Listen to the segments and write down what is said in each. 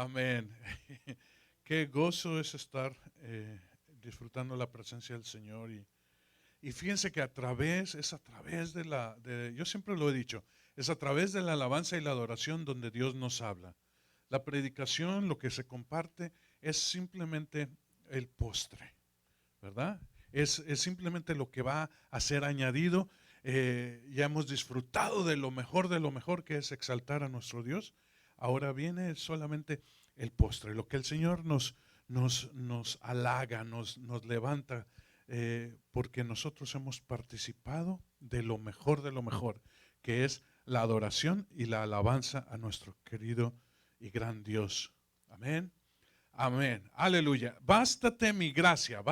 Amén. Qué gozo es estar disfrutando la presencia del Señor. Y fíjense que es a través yo siempre lo he dicho, es a través de la alabanza y la adoración donde Dios nos habla. La predicación, lo que se comparte, es simplemente el postre, ¿verdad? Es simplemente lo que va a ser añadido. Ya hemos disfrutado de lo mejor que es exaltar a nuestro Dios. Ahora viene solamente el postre, lo que el Señor nos halaga, nos levanta, porque nosotros hemos participado de lo mejor, que es la adoración y la alabanza a nuestro querido y gran Dios. Amén. Amén, aleluya. Bástate mi gracia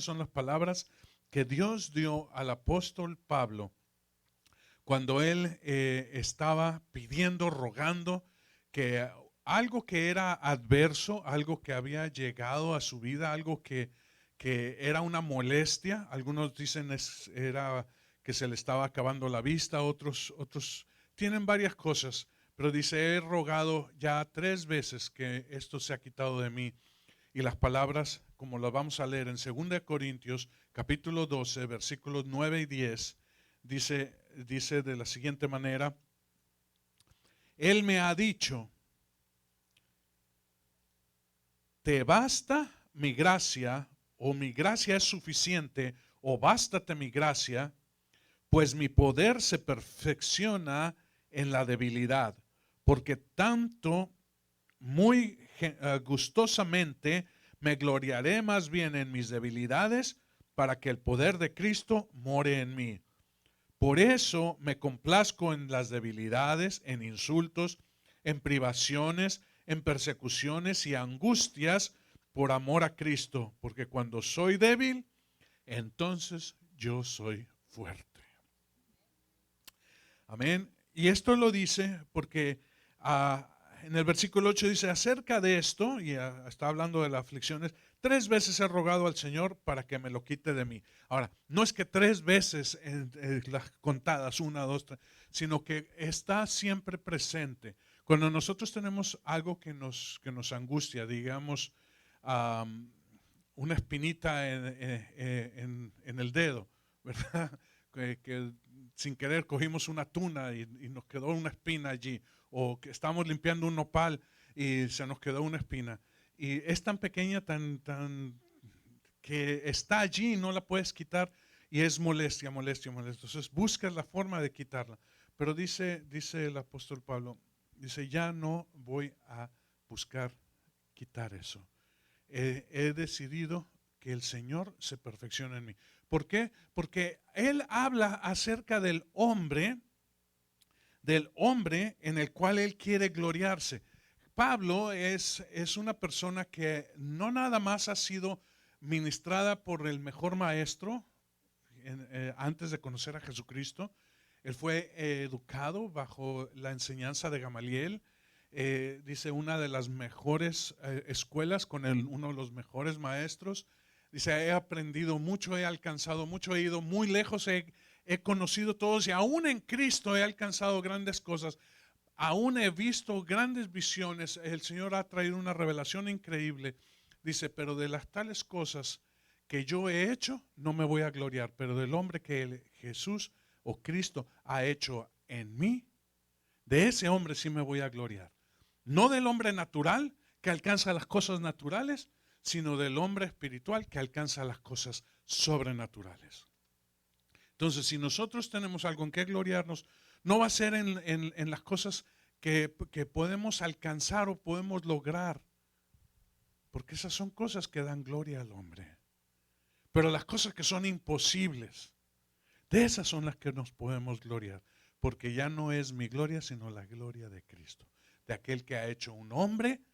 son las palabras que Dios dio al apóstol Pablo cuando él estaba pidiendo, rogando que algo que era adverso, algo que había llegado a su vida, algo que era una molestia. Algunos dicen era que se le estaba acabando la vista, otros tienen varias cosas, pero dice, he rogado ya 3 veces que esto se ha quitado de mí. Y las palabras, como las vamos a leer en 2 Corintios, capítulo 12, versículos 9 y 10, dice de la siguiente manera: Él me ha dicho, te basta mi gracia, o mi gracia es suficiente, o bástate mi gracia, pues mi poder se perfecciona en la debilidad, porque tanto muy gustosamente me gloriaré más bien en mis debilidades, para que el poder de Cristo more en mí. Por eso me complazco en las debilidades, en insultos, en privaciones, en persecuciones y angustias por amor a Cristo, porque cuando soy débil, entonces yo soy fuerte. Amén. Y esto lo dice porque en el versículo 8 dice, acerca de esto, y está hablando de las aflicciones, 3 veces he rogado al Señor para que me lo quite de mí. Ahora, no es que 3 veces las contadas, 1, 2, 3, sino que está siempre presente. Cuando nosotros tenemos algo que nos angustia, digamos, una espinita en el dedo, ¿verdad? Que sin querer cogimos una tuna y nos quedó una espina allí, o que estamos limpiando un nopal y se nos quedó una espina. Y es tan pequeña, tan que está allí y no la puedes quitar, y es molestia. Entonces buscas la forma de quitarla. Pero dice el apóstol Pablo, dice, ya no voy a buscar quitar eso. He decidido que el Señor se perfeccione en mí. ¿Por qué? Porque Él habla acerca del hombre en el cual Él quiere gloriarse. Pablo es una persona que no nada más ha sido ministrada por el mejor maestro antes de conocer a Jesucristo. Él fue educado bajo la enseñanza de Gamaliel. Dice, una de las mejores escuelas con uno de los mejores maestros. Dice, he aprendido mucho, he alcanzado mucho, he ido muy lejos, he conocido todos, y aún en Cristo he alcanzado grandes cosas. Aún he visto grandes visiones. El Señor ha traído una revelación increíble. Dice, pero de las tales cosas que yo he hecho, no me voy a gloriar, pero del hombre que Jesús o Cristo ha hecho en mí, de ese hombre sí me voy a gloriar. No del hombre natural que alcanza las cosas naturales, sino del hombre espiritual que alcanza las cosas sobrenaturales. Entonces, si nosotros tenemos algo en que gloriarnos, no va a ser en las cosas que podemos alcanzar o podemos lograr, porque esas son cosas que dan gloria al hombre. Pero las cosas que son imposibles, de esas son las que nos podemos gloriar, porque ya no es mi gloria, sino la gloria de Cristo, de aquel que ha hecho un hombre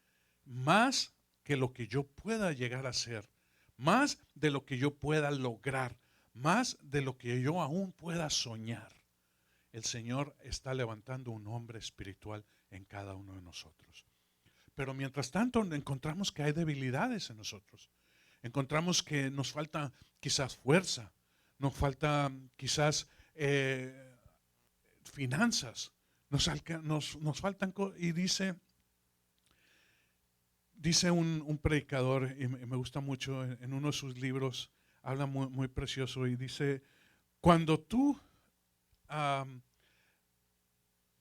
más que lo que yo pueda llegar a ser, más de lo que yo pueda lograr, más de lo que yo aún pueda soñar. El Señor está levantando un hombre espiritual en cada uno de nosotros. Pero mientras tanto encontramos que hay debilidades en nosotros. Encontramos que nos falta quizás fuerza, nos falta quizás finanzas, nos faltan, y dice, Dice un predicador, y me gusta mucho, en uno de sus libros, habla muy precioso y dice, cuando tú am,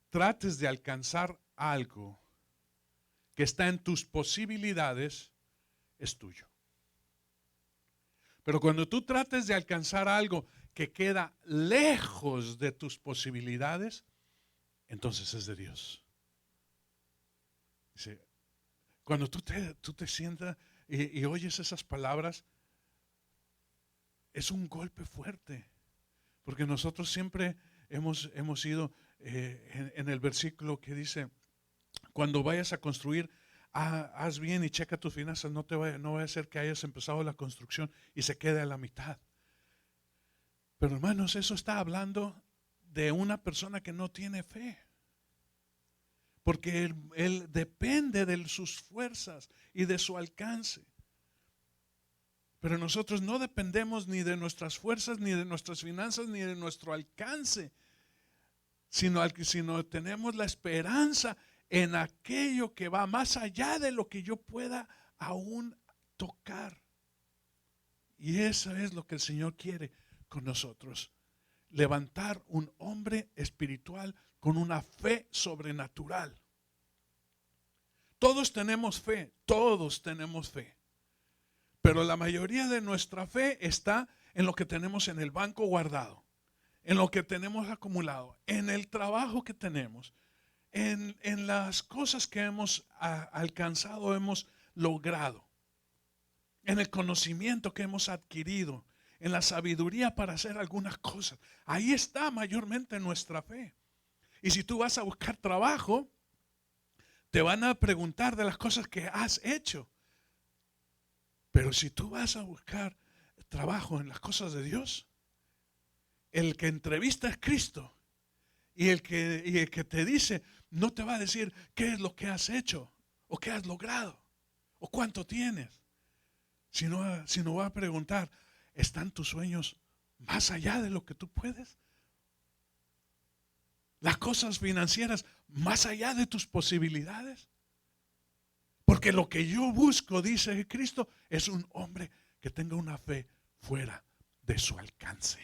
trates de alcanzar algo que está en tus posibilidades, es tuyo. Pero cuando tú trates de alcanzar algo que queda lejos de tus posibilidades, entonces es de Dios. Dice, cuando tú te sientas y oyes esas palabras, es un golpe fuerte. Porque nosotros siempre hemos ido en el versículo que dice, cuando vayas a construir, haz bien y checa tus finanzas, no vaya a ser que hayas empezado la construcción y se quede a la mitad. Pero hermanos, eso está hablando de una persona que no tiene fe. Porque él depende de sus fuerzas y de su alcance. Pero nosotros no dependemos ni de nuestras fuerzas, ni de nuestras finanzas, ni de nuestro alcance, sino tenemos la esperanza en aquello que va más allá de lo que yo pueda aún tocar. Y eso es lo que el Señor quiere con nosotros. Levantar un hombre espiritual con una fe sobrenatural. Todos tenemos fe, todos tenemos fe. Pero la mayoría de nuestra fe está en lo que tenemos en el banco guardado, en lo que tenemos acumulado, en el trabajo que tenemos, en las cosas que hemos alcanzado, hemos logrado, en el conocimiento que hemos adquirido, en la sabiduría para hacer algunas cosas. Ahí está mayormente nuestra fe. Y si tú vas a buscar trabajo, te van a preguntar de las cosas que has hecho. Pero si tú vas a buscar trabajo en las cosas de Dios, el que entrevista es Cristo. Y el que te dice, no te va a decir qué es lo que has hecho, o qué has logrado, o cuánto tienes. Sino va a preguntar, ¿están tus sueños más allá de lo que tú puedes? Las cosas financieras más allá de tus posibilidades. Porque lo que yo busco, dice Cristo, es un hombre que tenga una fe fuera de su alcance.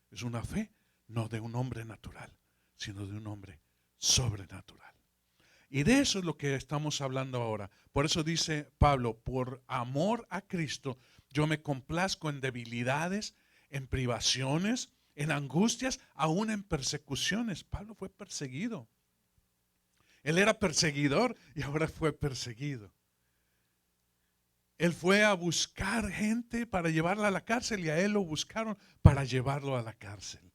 Es una fe no de un hombre natural, sino de un hombre sobrenatural. Y de eso es lo que estamos hablando ahora. Por eso dice Pablo, por amor a Cristo, yo me complazco en debilidades, en privaciones, en angustias, aún en persecuciones. Pablo fue perseguido. Él era perseguidor y ahora fue perseguido. Él fue a buscar gente para llevarla a la cárcel y a él lo buscaron para llevarlo a la cárcel.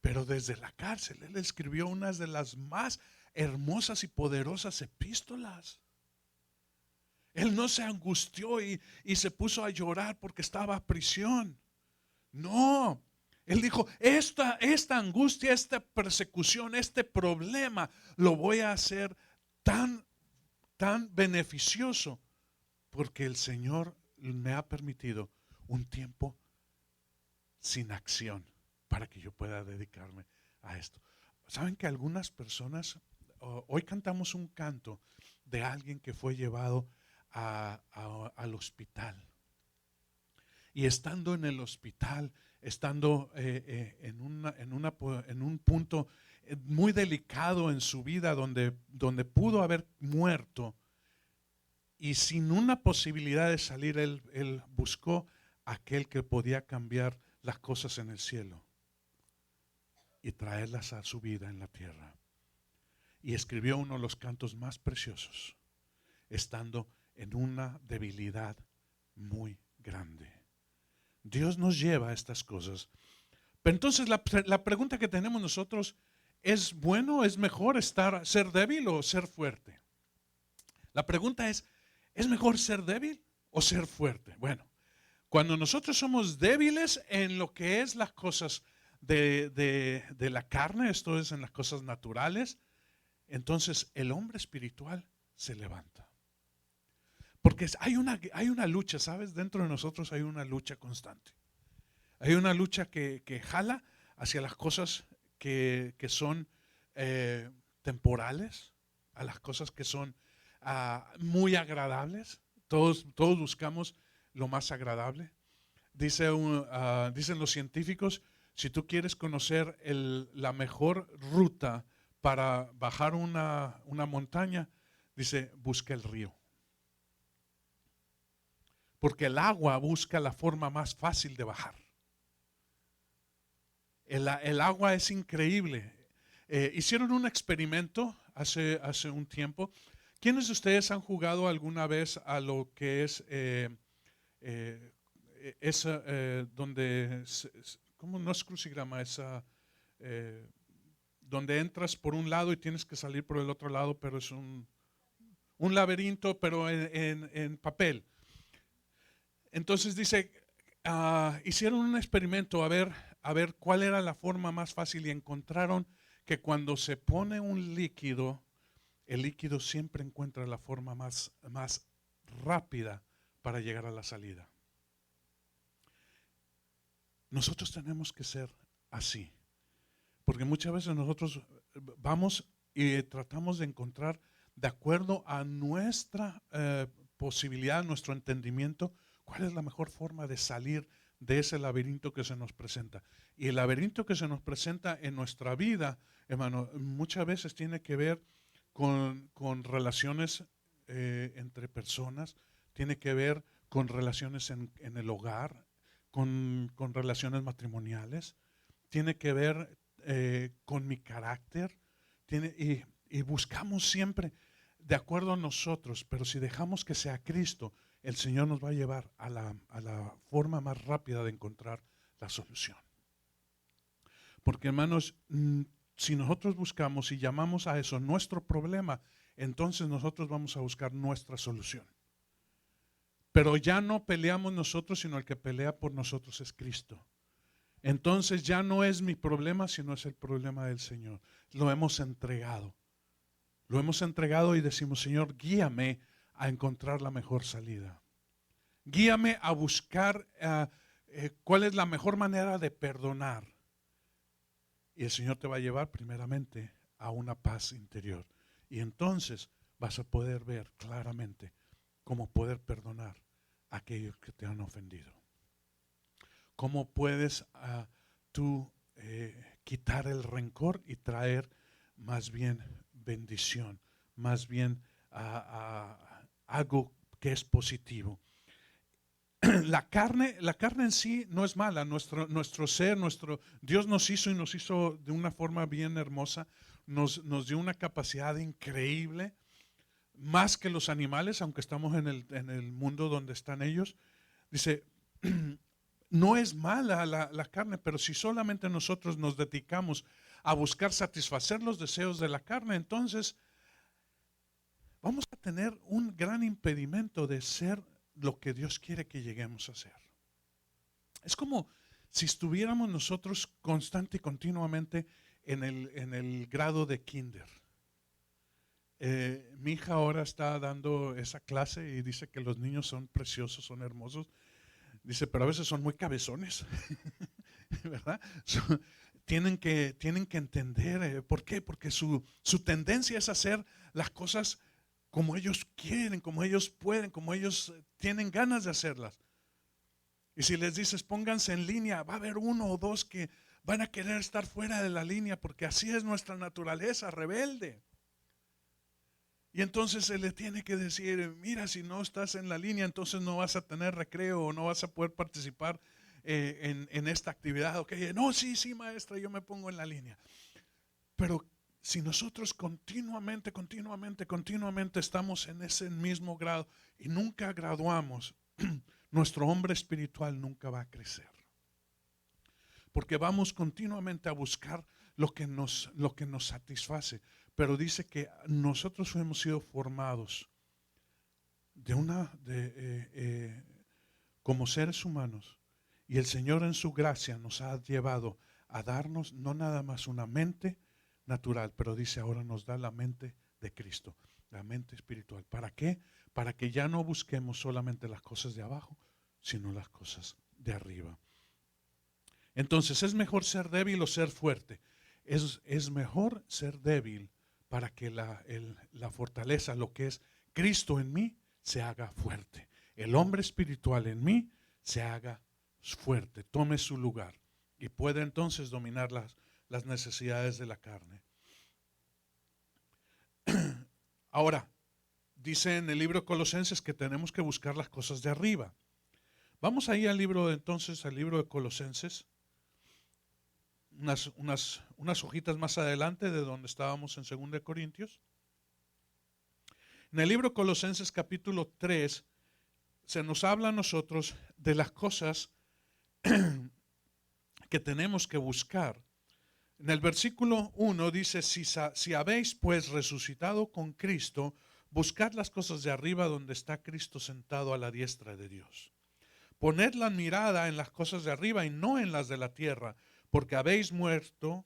Pero desde la cárcel él escribió una de las más hermosas y poderosas epístolas. Él no se angustió y se puso a llorar porque estaba a prisión. No. Él dijo, esta angustia, esta persecución, este problema, lo voy a hacer tan beneficioso porque el Señor me ha permitido un tiempo sin acción para que yo pueda dedicarme a esto. ¿Saben que algunas personas, hoy cantamos un canto de alguien que fue llevado al hospital? Y estando en el hospital, estando en un punto muy delicado en su vida donde pudo haber muerto y sin una posibilidad de salir, él buscó aquel que podía cambiar las cosas en el cielo y traerlas a su vida en la tierra. Y escribió uno de los cantos más preciosos, estando en una debilidad muy grande. Dios nos lleva a estas cosas. Pero entonces la pregunta que tenemos nosotros, ¿es bueno, es mejor ser débil o ser fuerte? La pregunta ¿es mejor ser débil o ser fuerte? Bueno, cuando nosotros somos débiles en lo que es las cosas de la carne, esto es en las cosas naturales, entonces el hombre espiritual se levanta. Porque hay una lucha, ¿sabes? Dentro de nosotros hay una lucha constante. Hay una lucha que jala hacia las cosas que son temporales, a las cosas que son muy agradables. Todos buscamos lo más agradable. Dicen los científicos, si tú quieres conocer la mejor ruta para bajar una montaña, dice, busca el río. Porque el agua busca la forma más fácil de bajar. El agua es increíble. Hicieron un experimento hace un tiempo. ¿Quiénes de ustedes han jugado alguna vez a lo que es donde, ¿cómo no es crucigrama? Donde entras por un lado y tienes que salir por el otro lado, pero es un laberinto, pero en papel. Entonces dice, hicieron un experimento a ver cuál era la forma más fácil y encontraron que cuando se pone un líquido, el líquido siempre encuentra la forma más rápida para llegar a la salida. Nosotros tenemos que ser así, porque muchas veces nosotros vamos y tratamos de encontrar, de acuerdo a nuestra posibilidad, nuestro entendimiento, cuál es la mejor forma de salir de ese laberinto que se nos presenta. Y el laberinto que se nos presenta en nuestra vida, hermano, muchas veces tiene que ver con relaciones entre personas, tiene que ver con relaciones en el hogar, con relaciones matrimoniales, tiene que ver con mi carácter, y buscamos siempre de acuerdo a nosotros, pero si dejamos que sea Cristo, el Señor nos va a llevar a la forma más rápida de encontrar la solución. Porque, hermanos, si nosotros buscamos y llamamos a eso nuestro problema, entonces nosotros vamos a buscar nuestra solución. Pero ya no peleamos nosotros, sino el que pelea por nosotros es Cristo. Entonces ya no es mi problema, sino es el problema del Señor. Lo hemos entregado. Lo hemos entregado y decimos, Señor, guíame a encontrar la mejor salida. Guíame a buscar cuál es la mejor manera de perdonar. Y el Señor te va a llevar primeramente a una paz interior. Y entonces vas a poder ver claramente cómo poder perdonar a aquellos que te han ofendido. Cómo puedes tú quitar el rencor y traer más bien bendición, más bien algo que es positivo. La carne en sí no es mala. Nuestro ser, Dios nos hizo y nos hizo de una forma bien hermosa. Nos dio una capacidad increíble, más que los animales, aunque estamos en el mundo donde están ellos. Dice, no es mala la carne, pero si solamente nosotros nos dedicamos a buscar satisfacer los deseos de la carne, entonces vamos a tener un gran impedimento de ser lo que Dios quiere que lleguemos a ser. Es como si estuviéramos nosotros constante y continuamente en el grado de kinder. Mi hija ahora está dando esa clase y dice que los niños son preciosos, son hermosos. Dice, pero a veces son muy cabezones, ¿verdad? Tienen que entender, ¿por qué? Porque su tendencia es hacer las cosas como ellos quieren, como ellos pueden, como ellos tienen ganas de hacerlas. Y si les dices, pónganse en línea, va a haber uno o dos que van a querer estar fuera de la línea, porque así es nuestra naturaleza rebelde. Y entonces se le tiene que decir, mira, si no estás en la línea, entonces no vas a tener recreo o no vas a poder participar en esta actividad. Okay. No, sí, maestra, yo me pongo en la línea. Pero si nosotros continuamente estamos en ese mismo grado y nunca graduamos, nuestro hombre espiritual nunca va a crecer. Porque vamos continuamente a buscar lo que nos satisface. Pero dice que nosotros hemos sido formados como seres humanos, y el Señor en su gracia nos ha llevado a darnos no nada más una mente natural, pero dice ahora nos da la mente de Cristo, la mente espiritual. ¿Para qué? Para que ya no busquemos solamente las cosas de abajo, sino las cosas de arriba. Entonces, ¿es mejor ser débil o ser fuerte? Es mejor ser débil para que la fortaleza, lo que es Cristo en mí se haga fuerte. El hombre espiritual en mí se haga fuerte, tome su lugar y puede entonces dominar las necesidades de la carne. Ahora, dice en el libro de Colosenses que tenemos que buscar las cosas de arriba. Vamos ahí al libro al libro de Colosenses, unas hojitas más adelante de donde estábamos en 2 Corintios. En el libro de Colosenses capítulo 3 se nos habla a nosotros de las cosas que tenemos que buscar. En el versículo 1 dice, si habéis pues resucitado con Cristo, buscad las cosas de arriba donde está Cristo sentado a la diestra de Dios. Poned la mirada en las cosas de arriba y no en las de la tierra, porque habéis muerto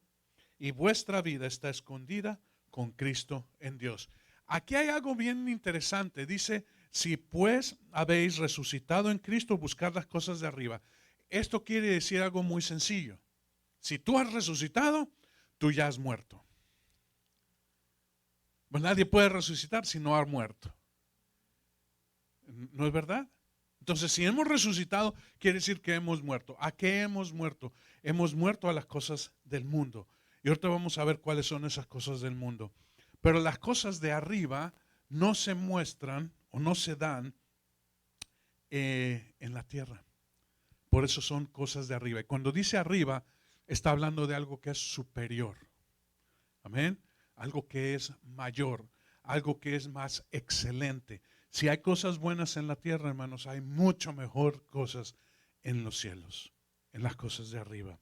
y vuestra vida está escondida con Cristo en Dios. Aquí hay algo bien interesante. Dice, si pues habéis resucitado en Cristo, buscad las cosas de arriba. Esto quiere decir algo muy sencillo. Si tú has resucitado, tú ya has muerto. Pues nadie puede resucitar si no ha muerto. ¿No es verdad? Entonces, si hemos resucitado, quiere decir que hemos muerto. ¿A qué hemos muerto? Hemos muerto a las cosas del mundo. Y ahorita vamos a ver cuáles son esas cosas del mundo. Pero las cosas de arriba no se muestran o no se dan en la tierra. Por eso son cosas de arriba. Y cuando dice arriba, está hablando de algo que es superior. Amén. Algo que es mayor, algo que es más excelente. Si hay cosas buenas en la tierra, hermanos, hay mucho mejor cosas en los cielos, en las cosas de arriba.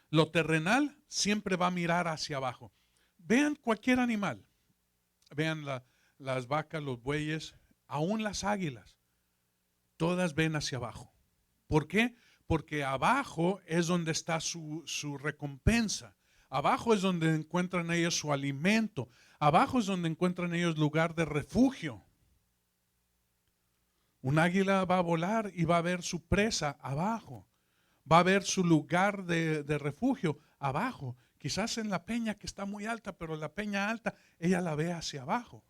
Lo terrenal siempre va a mirar hacia abajo. Vean cualquier animal. Vean las vacas, los bueyes, aún las águilas. Todas ven hacia abajo. ¿Por qué? Porque abajo es donde está su recompensa. Abajo es donde encuentran ellos su alimento. Abajo es donde encuentran ellos lugar de refugio. Un águila va a volar y va a ver su presa abajo. Va a ver su lugar de refugio abajo. Quizás en la peña que está muy alta, pero la peña alta, ella la ve hacia abajo.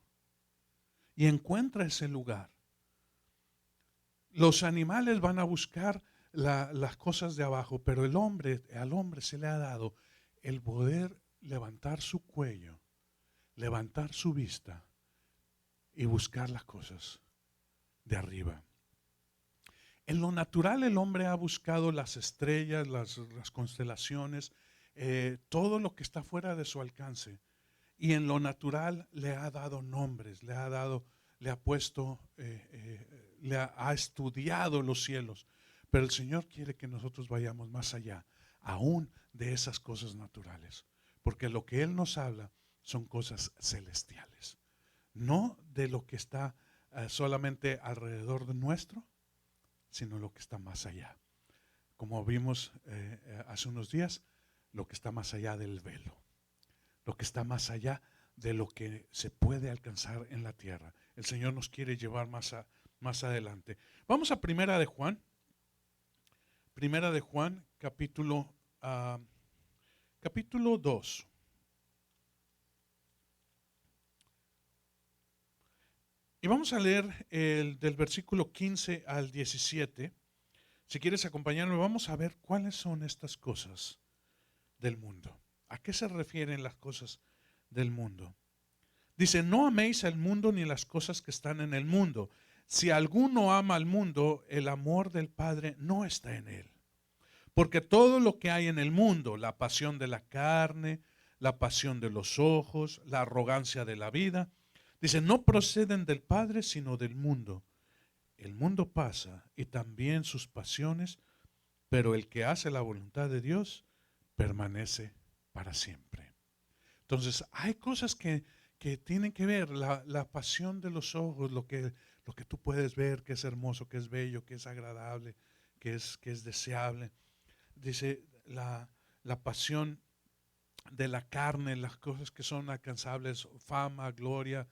Y encuentra ese lugar. Los animales van a buscar las cosas de abajo, pero al hombre se le ha dado el poder levantar su cuello, levantar su vista y buscar las cosas de arriba. En lo natural el hombre ha buscado las estrellas, las constelaciones, todo lo que está fuera de su alcance. Y en lo natural le ha dado nombres, le ha puesto, ha estudiado los cielos. Pero el Señor quiere que nosotros vayamos más allá, aún de esas cosas naturales. Porque lo que Él nos habla son cosas celestiales. No de lo que está solamente alrededor de nuestro, sino lo que está más allá. Como vimos hace unos días, lo que está más allá del velo. Lo que está más allá de lo que se puede alcanzar en la tierra. El Señor nos quiere llevar más adelante. Vamos a Primera de Juan. Primera de Juan, capítulo 2. Y vamos a leer del versículo 15 al 17. Si quieres acompañarme, vamos a ver cuáles son estas cosas del mundo. ¿A qué se refieren las cosas del mundo? Dice, no améis al mundo ni las cosas que están en el mundo. Si alguno ama al mundo, el amor del Padre no está en él. Porque todo lo que hay en el mundo, la pasión de la carne, la pasión de los ojos, la arrogancia de la vida, dice, no proceden del Padre, sino del mundo. El mundo pasa y también sus pasiones, pero el que hace la voluntad de Dios permanece para siempre. Entonces, hay cosas que tienen que ver, la pasión de los ojos, lo que tú puedes ver, que es hermoso, que es bello, que es agradable, que es deseable. Dice la pasión de la carne, las cosas que son alcanzables, fama, gloria,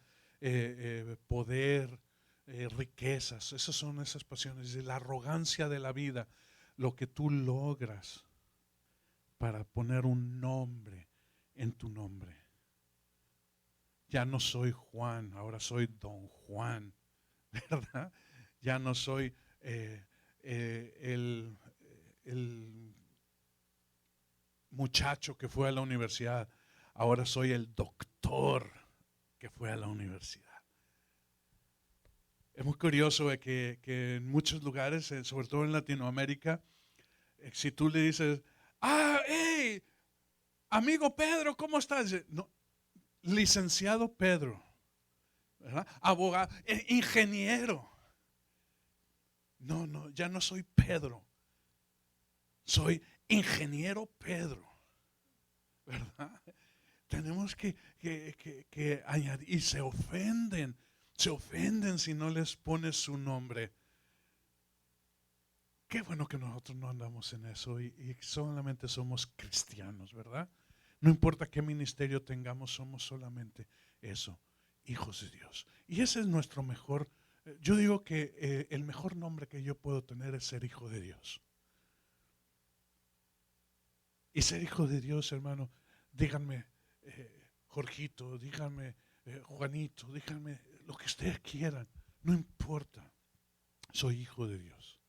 poder, riquezas, esas son esas pasiones. Dice, la arrogancia de la vida, lo que tú logras para poner un nombre en tu nombre. ya no soy Juan, ahora soy Don Juan, ¿verdad? Ya no soy el muchacho que fue a la universidad, ahora soy el doctor que fue a la universidad. Es muy curioso que en muchos lugares, sobre todo en Latinoamérica, si tú le dices, hey, amigo Pedro, ¿cómo estás? No, licenciado Pedro, ¿verdad? Abogado, ingeniero. No, ya no soy Pedro, soy ingeniero Pedro, ¿verdad? Tenemos que añadir, y se ofenden si no les pones su nombre. Qué bueno que nosotros no andamos en eso y solamente somos cristianos, ¿verdad? No importa qué ministerio tengamos, somos solamente eso, hijos de Dios. Y ese es nuestro mejor, yo digo que el mejor nombre que yo puedo tener es ser hijo de Dios. Y ser hijo de Dios, hermano, díganme Jorgito, díganme Juanito, díganme lo que ustedes quieran, no importa, soy hijo de Dios,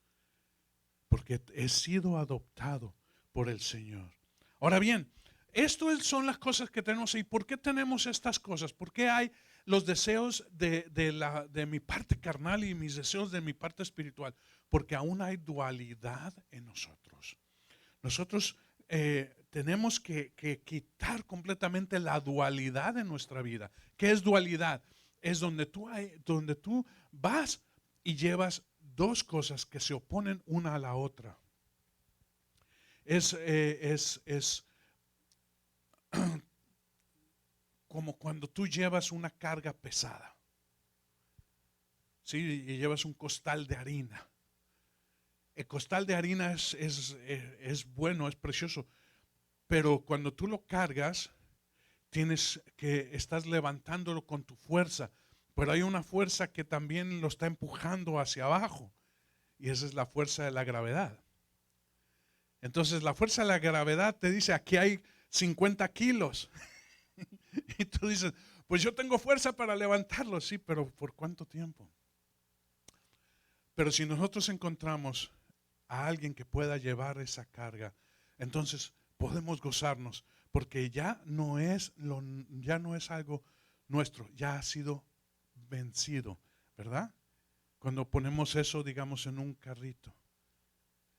porque he sido adoptado por el Señor. Ahora bien, estas son las cosas que tenemos. ¿Y por qué tenemos estas cosas? ¿Por qué hay los deseos de mi parte carnal y mis deseos de mi parte espiritual? Porque aún hay dualidad en nosotros. Nosotros tenemos que quitar completamente la dualidad en nuestra vida. ¿Qué es dualidad? Es donde tú vas y llevas dos cosas que se oponen una a la otra. Es como cuando tú llevas una carga pesada, ¿sí? Y llevas un costal de harina. El costal de harina es bueno, es precioso, pero cuando tú lo cargas, estás levantándolo con tu fuerza, pero hay una fuerza que también lo está empujando hacia abajo, y esa es la fuerza de la gravedad. Entonces la fuerza de la gravedad te dice, aquí hay 50 kilos, y tú dices, pues yo tengo fuerza para levantarlo, sí, pero ¿por cuánto tiempo? Pero si nosotros encontramos a alguien que pueda llevar esa carga, entonces podemos gozarnos, porque ya no es algo nuestro, ya ha sido vencido, ¿verdad? Cuando ponemos eso, digamos, en un carrito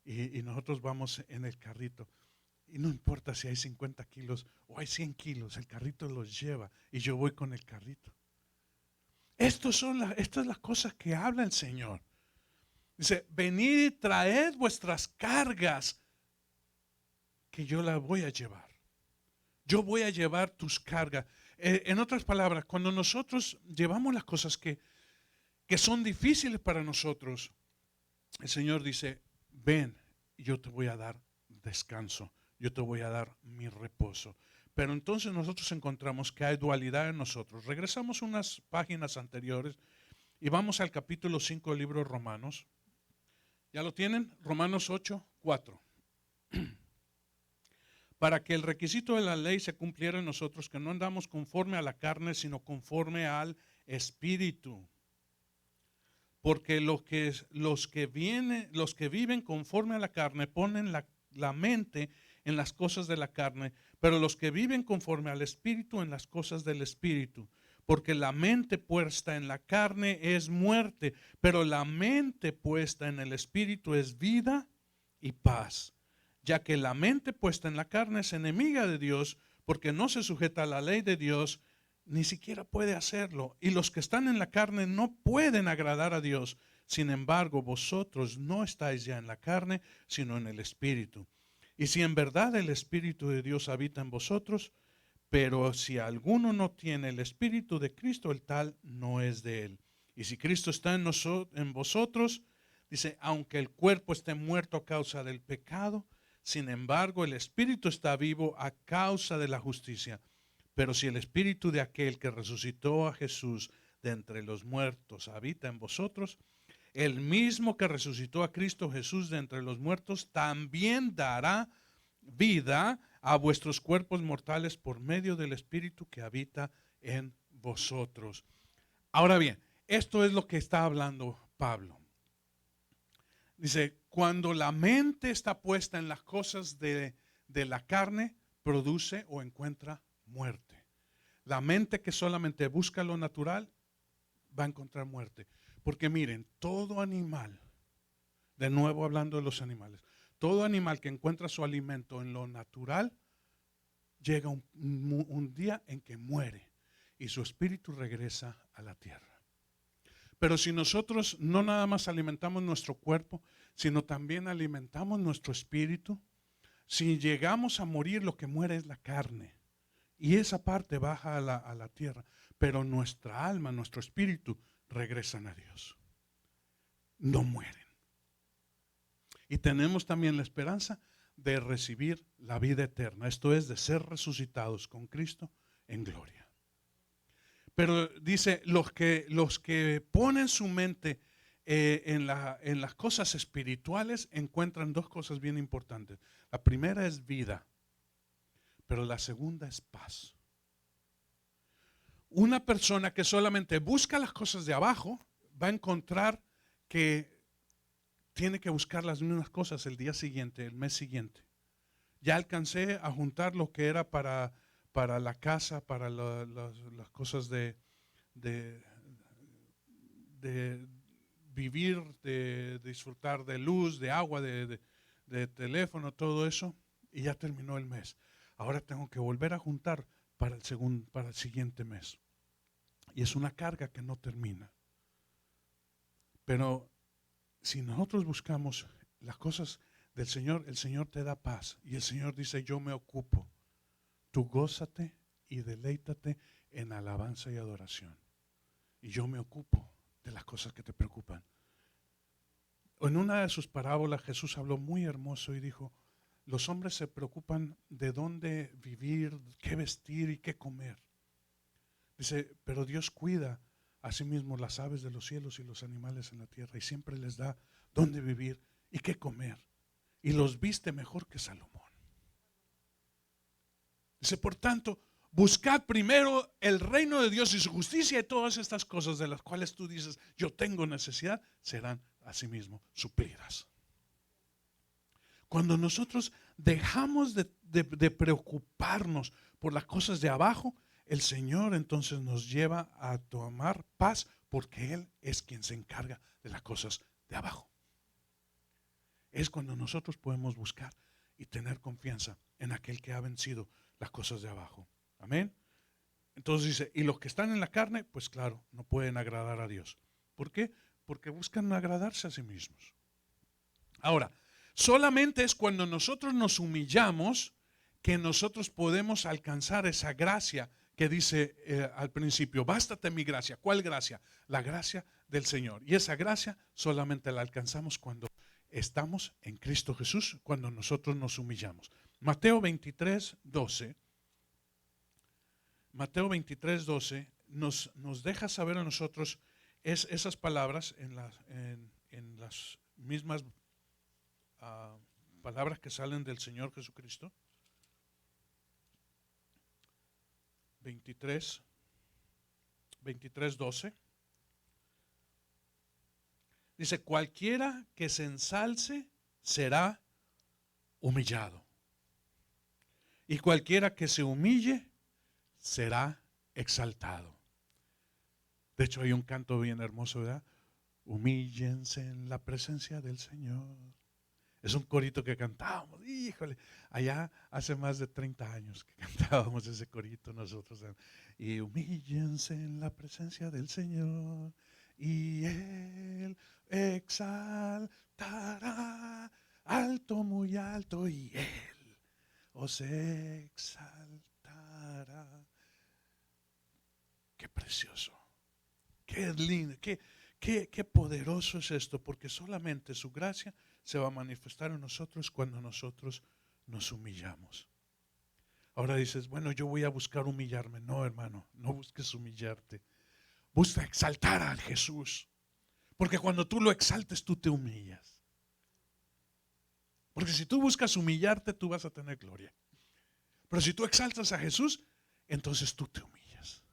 y nosotros vamos en el carrito, y no importa si hay 50 kilos o hay 100 kilos, el carrito los lleva y yo voy con el carrito. Estas son las cosas que habla el Señor. Dice, venid y traed vuestras cargas, que yo las voy a llevar. Yo voy a llevar tus cargas. En otras palabras, cuando nosotros llevamos las cosas que son difíciles para nosotros, el Señor dice, ven, yo te voy a dar descanso, yo te voy a dar mi reposo. Pero entonces nosotros encontramos que hay dualidad en nosotros. Regresamos unas páginas anteriores y vamos al capítulo 5 del libro de Romanos. ¿Ya lo tienen? Romanos 8, 4. Para que el requisito de la ley se cumpliera en nosotros, que no andamos conforme a la carne, sino conforme al Espíritu. Porque los que viven conforme a la carne ponen la mente en las cosas de la carne, pero los que viven conforme al Espíritu en las cosas del Espíritu. Porque la mente puesta en la carne es muerte, pero la mente puesta en el Espíritu es vida y paz. Ya que la mente puesta en la carne es enemiga de Dios, porque no se sujeta a la ley de Dios, ni siquiera puede hacerlo. Y los que están en la carne no pueden agradar a Dios. Sin embargo, vosotros no estáis ya en la carne, sino en el Espíritu. Y si en verdad el Espíritu de Dios habita en vosotros, pero si alguno no tiene el Espíritu de Cristo, el tal no es de él. Y si Cristo está en vosotros, dice, aunque el cuerpo esté muerto a causa del pecado, sin embargo el Espíritu está vivo a causa de la justicia. Pero si el Espíritu de aquel que resucitó a Jesús de entre los muertos habita en vosotros, el mismo que resucitó a Cristo Jesús de entre los muertos también dará vida a vuestros cuerpos mortales por medio del Espíritu que habita en vosotros. Ahora bien, esto es lo que está hablando Pablo. Dice, cuando la mente está puesta en las cosas de la carne, produce o encuentra muerte. La mente que solamente busca lo natural va a encontrar muerte. Porque miren, todo animal, de nuevo hablando de los animales, todo animal que encuentra su alimento en lo natural, llega un día en que muere y su espíritu regresa a la tierra. Pero si nosotros no nada más alimentamos nuestro cuerpo, sino también alimentamos nuestro espíritu, si llegamos a morir, lo que muere es la carne. Y esa parte baja a la tierra. Pero nuestra alma, nuestro espíritu, regresan a Dios. No mueren. Y tenemos también la esperanza de recibir la vida eterna. Esto es, de ser resucitados con Cristo en gloria. Pero dice, los que ponen su mente en las cosas espirituales encuentran dos cosas bien importantes. La primera es vida, pero la segunda es paz. Una persona que solamente busca las cosas de abajo va a encontrar que tiene que buscar las mismas cosas el día siguiente, el mes siguiente. Ya alcancé a juntar lo que era para la casa, para las cosas de vivir, de disfrutar de luz, de agua, de teléfono, todo eso, y ya terminó el mes. Ahora tengo que volver a juntar para el siguiente mes. Y es una carga que no termina. Pero si nosotros buscamos las cosas del Señor, el Señor te da paz. Y el Señor dice, yo me ocupo. Tú gózate y deleítate en alabanza y adoración. Y yo me ocupo de las cosas que te preocupan. En una de sus parábolas Jesús habló muy hermoso y dijo, los hombres se preocupan de dónde vivir, qué vestir y qué comer. Dice, pero Dios cuida a sí mismo las aves de los cielos y los animales en la tierra y siempre les da dónde vivir y qué comer. Y los viste mejor que Salomón. Dice, por tanto, buscad primero el reino de Dios y su justicia y todas estas cosas de las cuales tú dices, yo tengo necesidad, serán asimismo suplidas. Cuando nosotros dejamos de preocuparnos por las cosas de abajo, el Señor entonces nos lleva a tomar paz porque Él es quien se encarga de las cosas de abajo. Es cuando nosotros podemos buscar y tener confianza en aquel que ha vencido las cosas de abajo. Amén. Entonces dice, y los que están en la carne, pues claro, no pueden agradar a Dios. ¿Por qué? Porque buscan agradarse a sí mismos. Ahora, solamente es cuando nosotros nos humillamos que nosotros podemos alcanzar esa gracia que dice al principio, bástate mi gracia. ¿Cuál gracia? La gracia del Señor. Y esa gracia solamente la alcanzamos cuando estamos en Cristo Jesús, cuando nosotros nos humillamos. Mateo 23:12 nos deja saber a nosotros esas palabras en las mismas palabras que salen del Señor Jesucristo. 23:12 dice, cualquiera que se ensalce será humillado, y cualquiera que se humille será exaltado. De hecho hay un canto bien hermoso, ¿verdad? Humíllense en la presencia del Señor. Es un corito que cantábamos, híjole, allá hace más de 30 años que cantábamos ese corito nosotros. Y humíllense en la presencia del Señor y Él exaltará alto, muy alto, y Él os exaltará. Qué precioso, qué lindo, qué poderoso es esto, porque solamente su gracia se va a manifestar en nosotros cuando nosotros nos humillamos. Ahora dices, bueno, yo voy a buscar humillarme. No, hermano, no busques humillarte. Busca exaltar a Jesús. Porque cuando tú lo exaltes, tú te humillas. Porque si tú buscas humillarte, tú vas a tener gloria. Pero si tú exaltas a Jesús, entonces tú te humillas.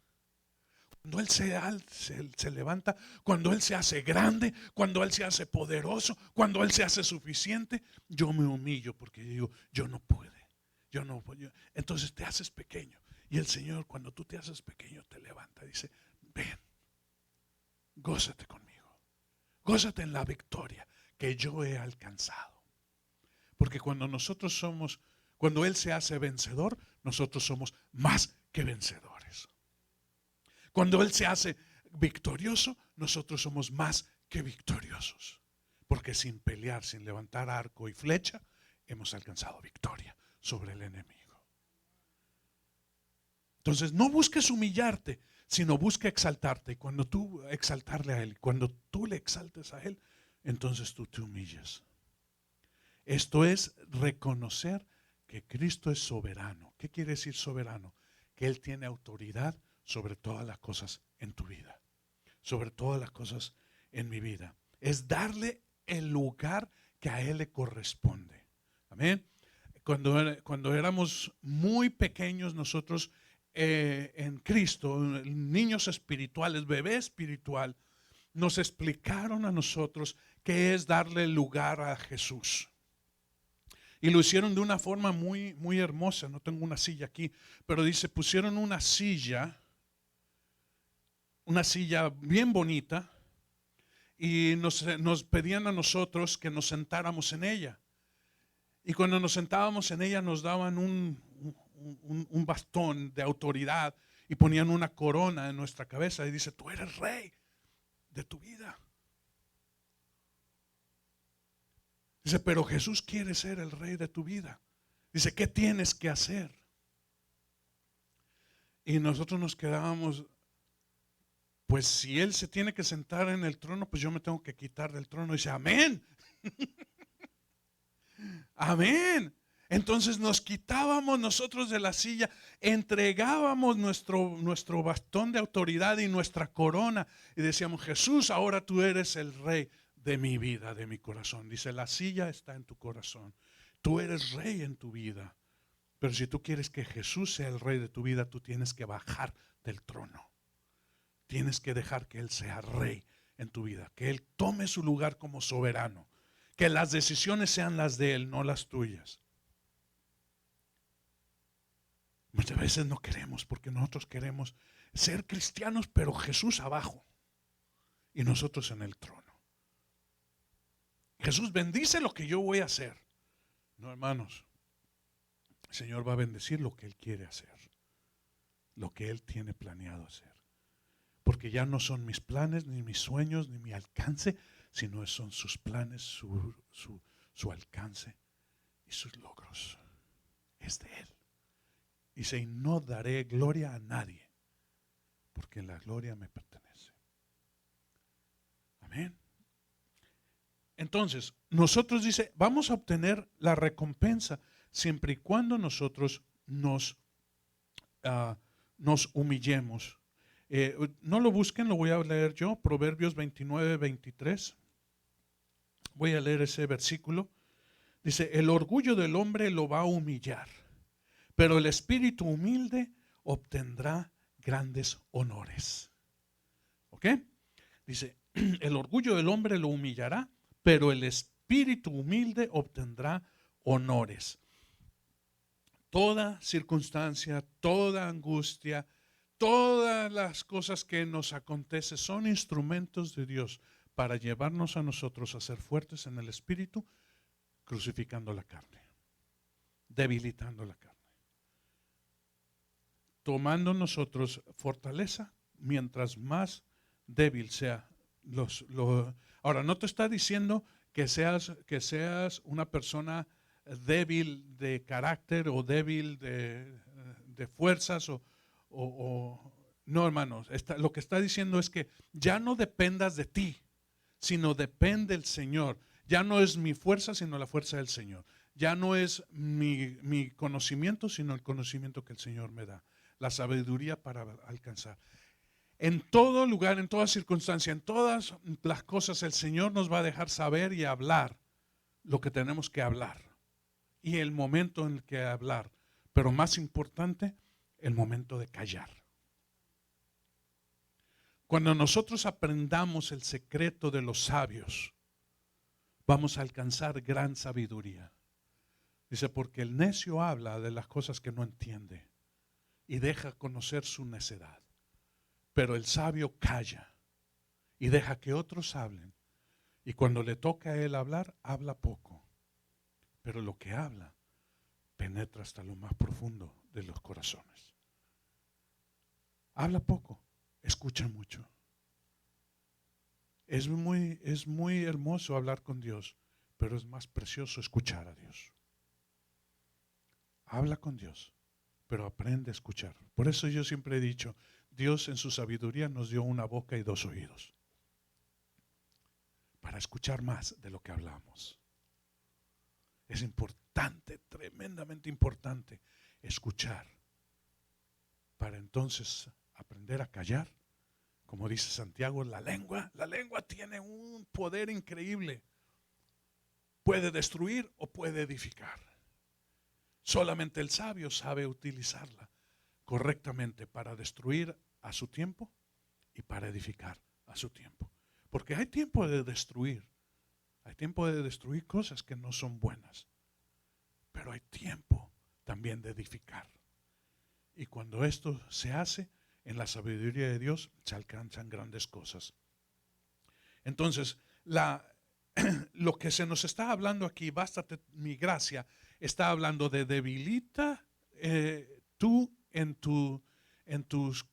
Cuando Él se levanta, cuando Él se hace grande, cuando Él se hace poderoso, cuando Él se hace suficiente, yo me humillo porque digo, yo no puedo, yo no puedo. Entonces te haces pequeño. Y el Señor, cuando tú te haces pequeño, te levanta y dice, ven, gózate conmigo, gózate en la victoria que yo he alcanzado. Porque cuando Él se hace vencedor, nosotros somos más que vencedores. Cuando Él se hace victorioso, nosotros somos más que victoriosos. Porque sin pelear, sin levantar arco y flecha, hemos alcanzado victoria sobre el enemigo. Entonces no busques humillarte, sino busca exaltarte. Y cuando tú exaltarle a Él, cuando tú le exaltes a Él, entonces tú te humillas. Esto es reconocer que Cristo es soberano. ¿Qué quiere decir soberano? Que Él tiene autoridad sobre todas las cosas en tu vida, sobre todas las cosas en mi vida. Es darle el lugar que a Él le corresponde. Amén. Cuando éramos muy pequeños nosotros en Cristo, niños espirituales, bebé espiritual, nos explicaron a nosotros qué es darle lugar a Jesús. Y lo hicieron de una forma muy, muy hermosa. No tengo una silla aquí, pero dice, pusieron una silla bien bonita, y nos pedían a nosotros que nos sentáramos en ella. Y cuando nos sentábamos en ella nos daban un bastón de autoridad y ponían una corona en nuestra cabeza y dice, tú eres rey de tu vida. Dice, pero Jesús quiere ser el rey de tu vida. Dice, ¿qué tienes que hacer? Y nosotros nos quedábamos, pues si Él se tiene que sentar en el trono, pues yo me tengo que quitar del trono. Y dice, amén. Amén. Entonces nos quitábamos nosotros de la silla, entregábamos nuestro bastón de autoridad y nuestra corona y decíamos, Jesús, ahora tú eres el rey de mi vida, de mi corazón. Dice, la silla está en tu corazón. Tú eres rey en tu vida. Pero si tú quieres que Jesús sea el rey de tu vida, tú tienes que bajar del trono. Tienes que dejar que Él sea rey en tu vida, que Él tome su lugar como soberano, que las decisiones sean las de Él, no las tuyas. Muchas veces no queremos, porque nosotros queremos ser cristianos, pero Jesús abajo y nosotros en el trono. Jesús bendice lo que yo voy a hacer. No, hermanos, el Señor va a bendecir lo que Él quiere hacer, lo que Él tiene planeado hacer. Porque ya no son mis planes, ni mis sueños, ni mi alcance, sino son sus planes, su alcance y sus logros. Es de Él. Dice, y no daré gloria a nadie, porque la gloria me pertenece. Amén. Entonces, nosotros dice, vamos a obtener la recompensa siempre y cuando nosotros nos humillemos. No lo busquen, lo voy a leer yo, Proverbios 29, 23. Voy a leer ese versículo. Dice, el orgullo del hombre lo va a humillar, pero el espíritu humilde obtendrá grandes honores. ¿Ok? Dice, el orgullo del hombre lo humillará, pero el espíritu humilde obtendrá honores. Toda circunstancia, toda angustia, todas las cosas que nos acontecen son instrumentos de Dios para llevarnos a nosotros a ser fuertes en el espíritu, crucificando la carne, debilitando la carne, tomando nosotros fortaleza mientras más débil sea. Ahora, no te está diciendo que seas una persona débil de carácter o débil de fuerzas no, hermanos. Lo que está diciendo es que ya no dependas de ti, sino depende del Señor. Ya no es mi fuerza, sino la fuerza del Señor. Ya no es mi conocimiento, sino el conocimiento que el Señor me da. La sabiduría para alcanzar. En todo lugar, en toda circunstancia, en todas las cosas, el Señor nos va a dejar saber y hablar lo que tenemos que hablar. Y el momento en el que hablar. Pero más importante, el momento de callar. Cuando nosotros aprendamos el secreto de los sabios, vamos a alcanzar gran sabiduría. Dice, porque el necio habla de las cosas que no entiende y deja conocer su necedad. Pero el sabio calla y deja que otros hablen. Y cuando le toca a él hablar, habla poco. Pero lo que habla penetra hasta lo más profundo de los corazones. Habla poco, escucha mucho. Es muy hermoso hablar con Dios, pero es más precioso escuchar a Dios. Habla con Dios, pero aprende a escuchar. Por eso yo siempre he dicho, Dios en su sabiduría nos dio una boca y 2 oídos, para escuchar más de lo que hablamos. Es importante, tremendamente importante, escuchar, para entonces aprender a callar. Como dice Santiago, la lengua tiene un poder increíble. Puede destruir o puede edificar. Solamente el sabio sabe utilizarla correctamente para destruir a su tiempo y para edificar a su tiempo. Porque hay tiempo de destruir. Hay tiempo de destruir cosas que no son buenas. Pero hay tiempo también de edificar. Y cuando esto se hace, en la sabiduría de Dios se alcanzan grandes cosas. Entonces, lo que se nos está hablando aquí, bástate mi gracia, está hablando de debilita tú en tus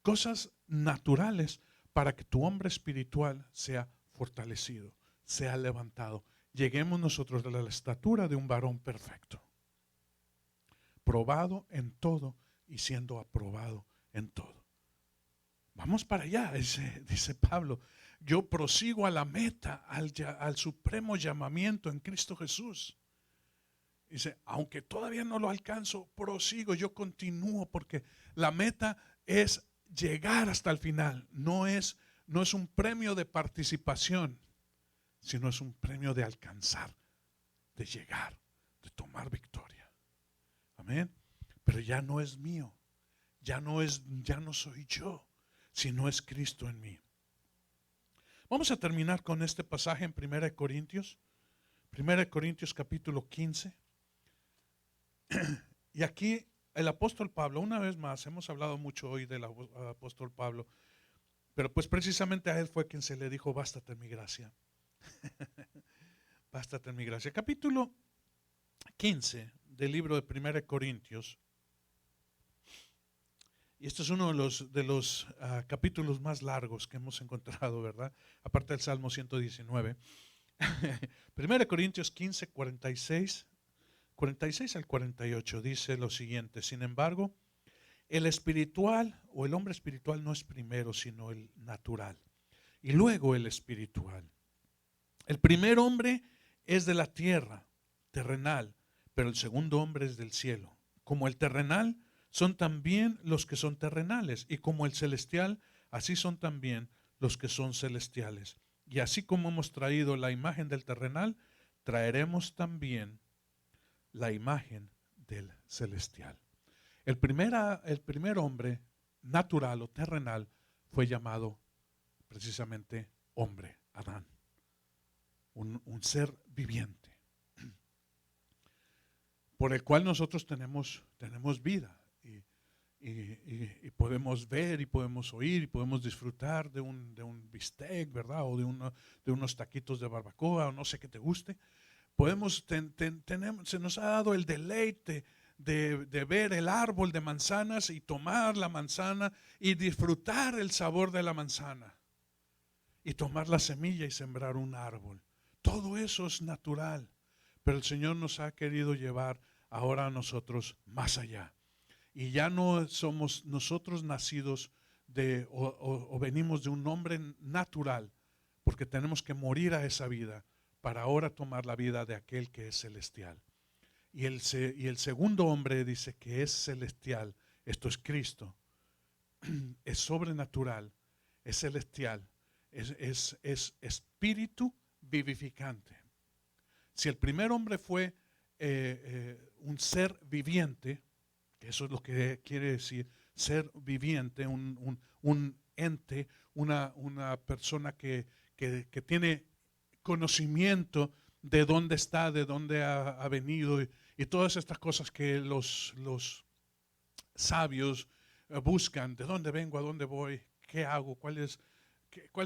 cosas naturales para que tu hombre espiritual sea fortalecido, sea levantado. Lleguemos nosotros a la estatura de un varón perfecto, probado en todo y siendo aprobado en todo. Vamos para allá, dice Pablo. Yo prosigo a la meta, al supremo llamamiento en Cristo Jesús. Dice, aunque todavía no lo alcanzo, prosigo, yo continúo, porque la meta es llegar hasta el final. No es un premio de participación, sino es un premio de alcanzar, de llegar, de tomar victoria. Amén. Pero ya no es mío, ya no soy yo, sino es Cristo en mí. Vamos a terminar con este pasaje en 1 Corintios. 1 Corintios capítulo 15. Y aquí el apóstol Pablo, una vez más, hemos hablado mucho hoy del apóstol Pablo, pero pues precisamente a él fue quien se le dijo, bástate mi gracia. Bástate mi gracia. Capítulo 15 del libro de 1 Corintios. Y este es uno de los capítulos más largos que hemos encontrado, ¿verdad? Aparte del Salmo 119. 1 Corintios 15, 46 al 48 dice lo siguiente: sin embargo, el espiritual o el hombre espiritual no es primero, sino el natural, y luego el espiritual. El primer hombre es de la tierra, terrenal, pero el segundo hombre es del cielo. Como el terrenal, son también los que son terrenales, y como el celestial, así son también los que son celestiales. Y así como hemos traído la imagen del terrenal, traeremos también la imagen del celestial. El primer hombre natural o terrenal fue llamado precisamente hombre, Adán, un ser viviente, por el cual nosotros tenemos vida. Y podemos ver y podemos oír y podemos disfrutar de un bistec, ¿verdad? O de unos taquitos de barbacoa o no sé qué te guste. Se nos ha dado el deleite de ver el árbol de manzanas y tomar la manzana y disfrutar el sabor de la manzana. Y tomar la semilla y sembrar un árbol. Todo eso es natural. Pero el Señor nos ha querido llevar ahora a nosotros más allá. Y ya no somos nosotros nacidos o venimos de un hombre natural, porque tenemos que morir a esa vida para ahora tomar la vida de aquel que es celestial. Y el segundo hombre dice que es celestial, esto es Cristo, es sobrenatural, es celestial, es espíritu vivificante. Si el primer hombre fue un ser viviente, eso es lo que quiere decir ser viviente, un ente, una persona que tiene conocimiento de dónde está, de dónde ha venido y todas estas cosas que los sabios buscan, de dónde vengo, a dónde voy, qué hago, cuál es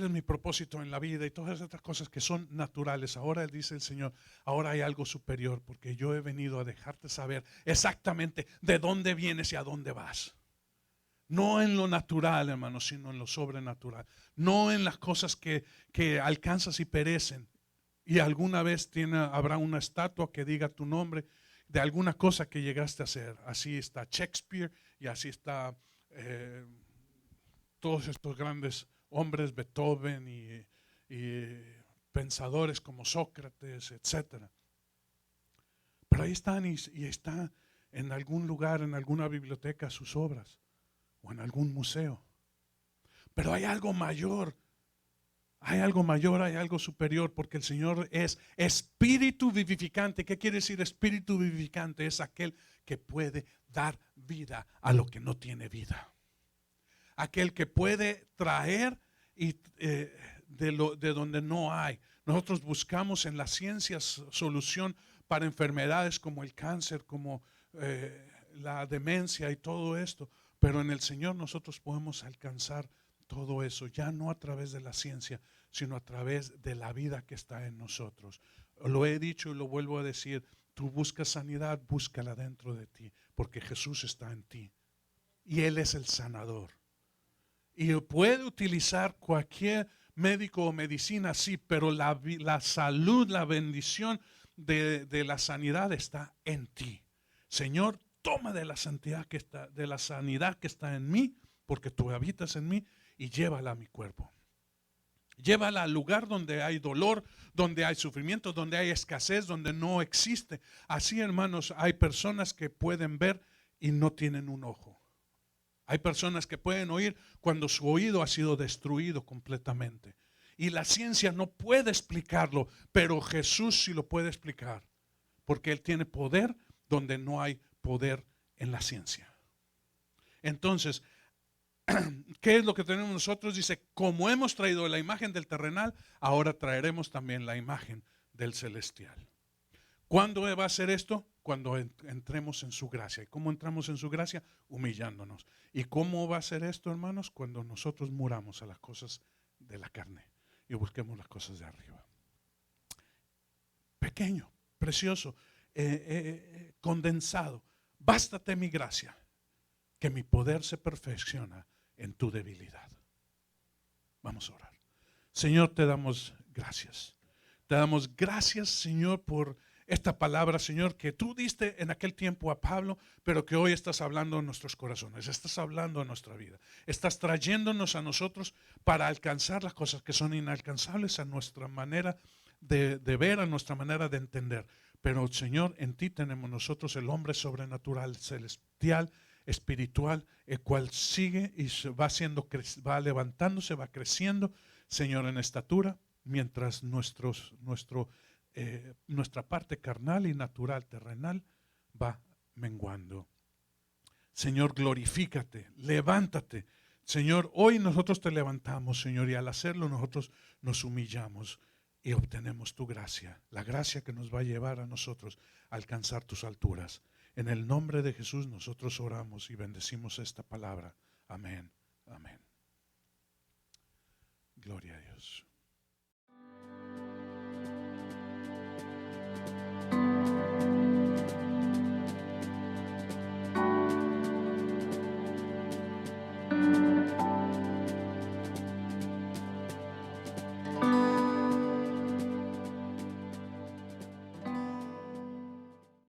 mi propósito en la vida y todas estas cosas que son naturales. Ahora dice el Señor, ahora hay algo superior porque yo he venido a dejarte saber exactamente de dónde vienes y a dónde vas. No en lo natural, hermano, sino en lo sobrenatural. No en las cosas que alcanzas y perecen. Y alguna vez habrá una estatua que diga tu nombre de alguna cosa que llegaste a hacer. Así está Shakespeare y así está todos estos grandes hombres, Beethoven y pensadores como Sócrates, etcétera. Pero ahí están y está en algún lugar, en alguna biblioteca sus obras o en algún museo. Pero hay algo mayor. Hay algo mayor, hay algo superior, porque el Señor es espíritu vivificante. ¿Qué quiere decir espíritu vivificante? Es aquel que puede dar vida a lo que no tiene vida. Aquel que puede traer de donde no hay. Nosotros buscamos en las ciencias solución para enfermedades como el cáncer, como la demencia y todo esto. Pero en el Señor nosotros podemos alcanzar todo eso, ya no a través de la ciencia, sino a través de la vida que está en nosotros. Lo he dicho y lo vuelvo a decir, tú buscas sanidad, búscala dentro de ti, porque Jesús está en ti y Él es el sanador. Y puede utilizar cualquier médico o medicina, sí, pero la salud, la bendición de la sanidad está en ti. Señor, toma de la sanidad que está en mí, porque tú habitas en mí, y llévala a mi cuerpo. Llévala al lugar donde hay dolor, donde hay sufrimiento, donde hay escasez, donde no existe. Así, hermanos, hay personas que pueden ver y no tienen un ojo. Hay personas que pueden oír cuando su oído ha sido destruido completamente. Y la ciencia no puede explicarlo, pero Jesús sí lo puede explicar. Porque Él tiene poder donde no hay poder en la ciencia. Entonces, ¿qué es lo que tenemos nosotros? Dice, como hemos traído la imagen del terrenal, ahora traeremos también la imagen del celestial. ¿Cuándo va a ser esto? Cuando entremos en su gracia. ¿Y cómo entramos en su gracia? Humillándonos. ¿Y cómo va a ser esto, hermanos? Cuando nosotros muramos a las cosas de la carne y busquemos las cosas de arriba. Pequeño, precioso, condensado. Bástate mi gracia, que mi poder se perfecciona en tu debilidad. Vamos a orar. Señor, te damos gracias. Te damos gracias, Señor, por esta palabra, Señor, que tú diste en aquel tiempo a Pablo, pero que hoy estás hablando en nuestros corazones, estás hablando en nuestra vida. Estás trayéndonos a nosotros para alcanzar las cosas que son inalcanzables a nuestra manera de ver, a nuestra manera de entender. Pero, Señor, en ti tenemos nosotros el hombre sobrenatural, celestial, espiritual, el cual sigue y va levantándose, va creciendo, Señor, en estatura, mientras nuestra parte carnal y natural, terrenal, va menguando. Señor, glorifícate, levántate. Señor, hoy nosotros te levantamos, Señor, y al hacerlo nosotros nos humillamos y obtenemos tu gracia, la gracia que nos va a llevar a nosotros a alcanzar tus alturas. En el nombre de Jesús nosotros oramos y bendecimos esta palabra. Amén, amén. Gloria a Dios.